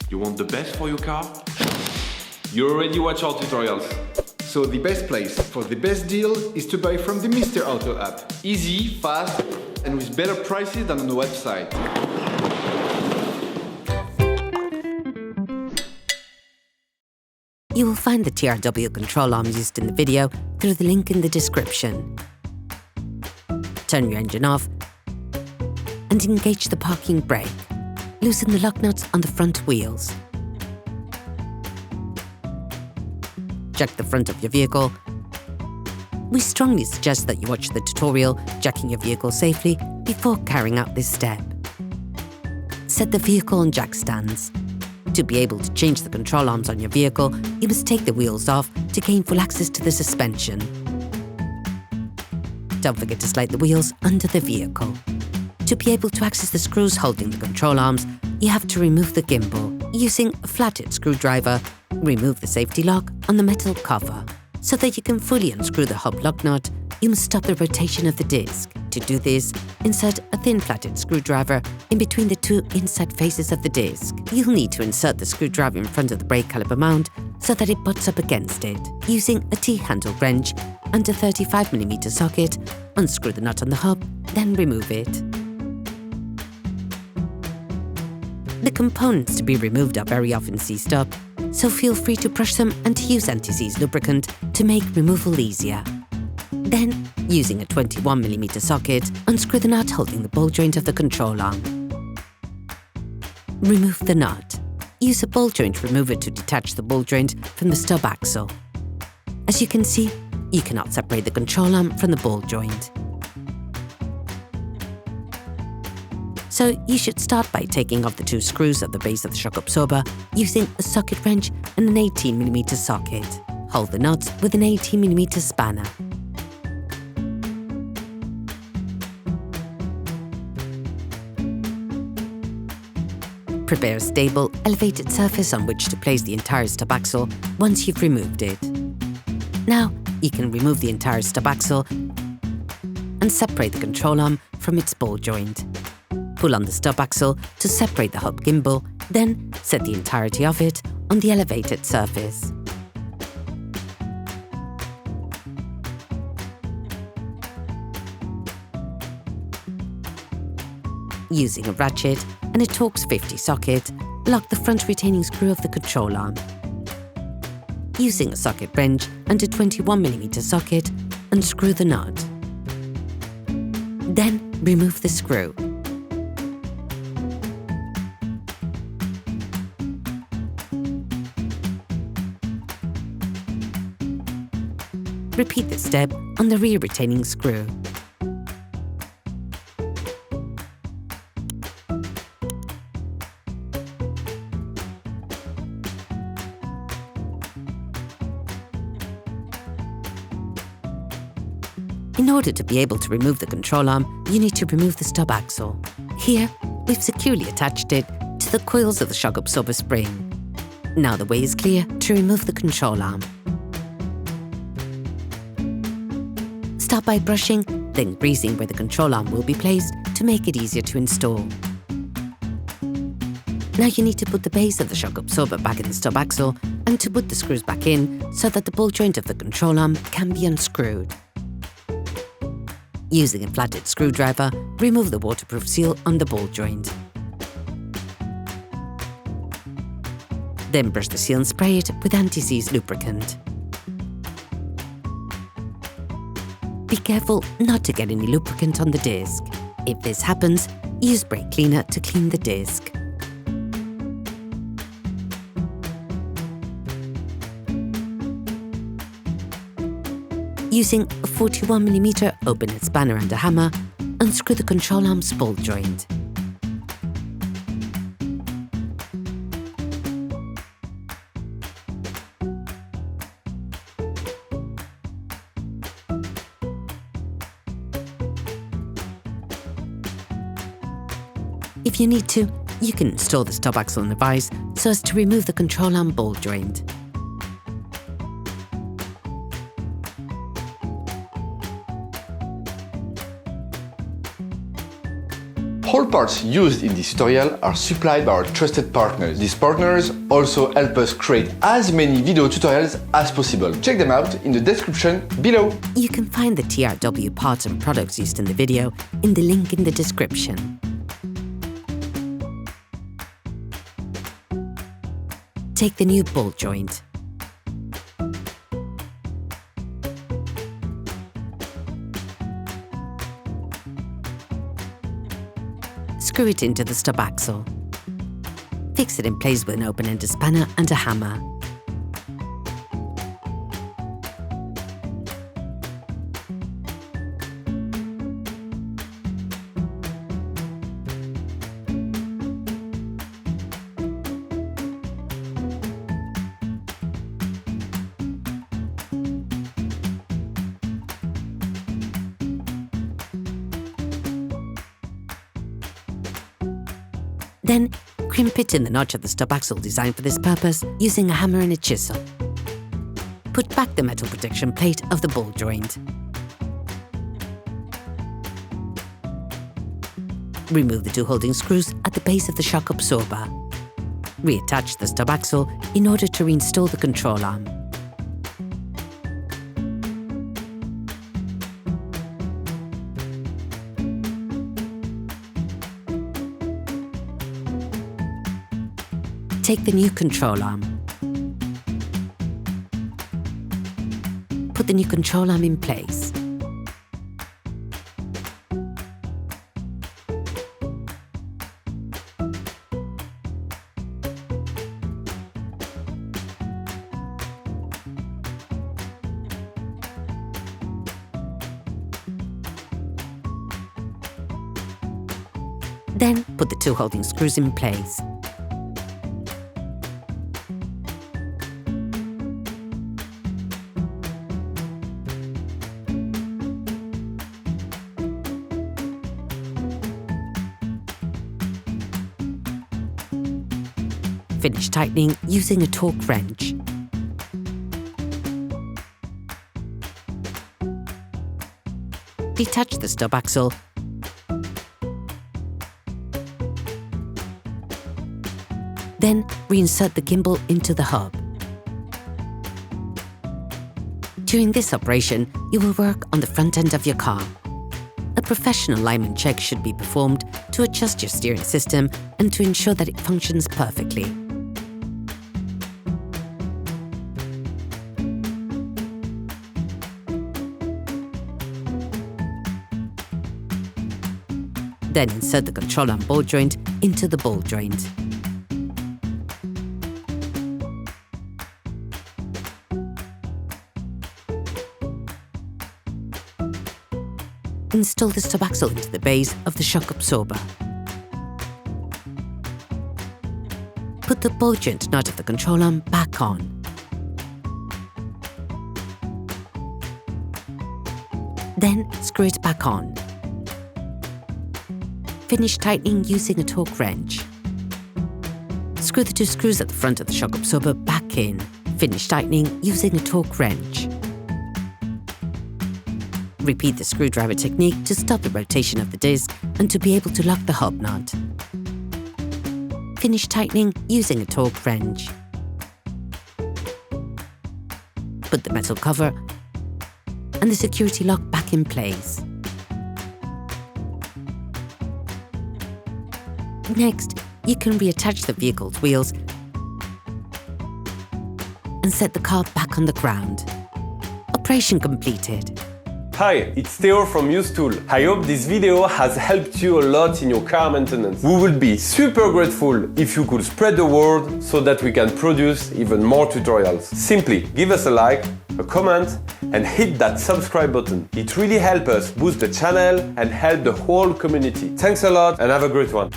You want the best for your car? You already watch our tutorials. So the best place for the best deal is to buy from the Mr. Auto app. Easy, fast, and with better prices than on the website. You will find the TRW control arm used in the video through the link in the description. Turn your engine off and engage the parking brake. Loosen the lock nuts on the front wheels. Jack the front of your vehicle. We strongly suggest that you watch the tutorial jacking your vehicle safely before carrying out this step. Set the vehicle on jack stands. To be able to change the control arms on your vehicle, you must take the wheels off to gain full access to the suspension. Don't forget to slide the wheels under the vehicle. To be able to access the screws holding the control arms, you have to remove the gimbal. Using a flathead screwdriver, remove the safety lock on the metal cover. So that you can fully unscrew the hub lock nut, you must stop the rotation of the disc. To do this, insert a thin flathead screwdriver in between the two inside faces of the disc. You'll need to insert the screwdriver in front of the brake caliper mount so that it butts up against it. Using a T-handle wrench and a 35mm socket, unscrew the nut on the hub, then remove it. The components to be removed are very often seized up, so feel free to brush them and to use anti-seize lubricant to make removal easier. Then, using a 21mm socket, unscrew the nut holding the ball joint of the control arm. Remove the nut. Use a ball joint remover to detach the ball joint from the stub axle. As you can see, you cannot separate the control arm from the ball joint. So you should start by taking off the two screws at the base of the shock absorber using a socket wrench and an 18mm socket. Hold the nuts with an 18mm spanner. Prepare a stable, elevated surface on which to place the entire stub axle once you've removed it. Now, you can remove the entire stub axle and separate the control arm from its ball joint. Pull on the stub axle to separate the hub gimbal, then set the entirety of it on the elevated surface. Using a ratchet and a Torx T50 socket, lock the front retaining screw of the control arm. Using a socket wrench and a 21mm socket, unscrew the nut. Then remove the screw. Repeat this step on the rear retaining screw. In order to be able to remove the control arm, you need to remove the stub axle. Here, we've securely attached it to the coils of the shock absorber spring. Now the way is clear to remove the control arm. Start by brushing, then greasing where the control arm will be placed to make it easier to install. Now you need to put the base of the shock absorber back in the stub axle and to put the screws back in so that the ball joint of the control arm can be unscrewed. Using a flathead screwdriver, remove the waterproof seal on the ball joint. Then brush the seal and spray it with anti-seize lubricant. Be careful not to get any lubricant on the disc. If this happens, use brake cleaner to clean the disc. Using a 41mm open-head spanner and a hammer, unscrew the control arm's ball joint. If you need to, you can install the stub axle in the vise so as to remove the control arm ball joint. All parts used in this tutorial are supplied by our trusted partners. These partners also help us create as many video tutorials as possible. Check them out in the description below. You can find the TRW parts and products used in the video in the link in the description. Take the new ball joint. Screw it into the stub axle. Fix it in place with an open-ended spanner and a hammer. Then, crimp it in the notch of the stub axle designed for this purpose using a hammer and a chisel. Put back the metal protection plate of the ball joint. Remove the two holding screws at the base of the shock absorber. Reattach the stub axle in order to reinstall the control arm. Take the new control arm. Put the new control arm in place. Then put the two holding screws in place. Finish tightening using a Torx wrench. Detach the stub axle. Then reinsert the gimbal into the hub. During this operation, you will work on the front end of your car. A professional alignment check should be performed to adjust your steering system and to ensure that it functions perfectly. Then insert the control arm ball joint into the ball joint. Install the stub axle into the base of the shock absorber. Put the ball joint nut of the control arm back on. Then screw it back on. Finish tightening using a Torx wrench. Screw the two screws at the front of the shock absorber back in. Finish tightening using a Torx wrench. Repeat the screwdriver technique to stop the rotation of the disc and to be able to lock the hub nut. Finish tightening using a Torx wrench. Put the metal cover and the security lock back in place. Next, you can reattach the vehicle's wheels and set the car back on the ground. Operation completed. Hi, it's Theo from UseTool. I hope this video has helped you a lot in your car maintenance. We would be super grateful if you could spread the word so that we can produce even more tutorials. Simply give us a like, a comment, and hit that subscribe button. It really helps us boost the channel and help the whole community. Thanks a lot and have a great one.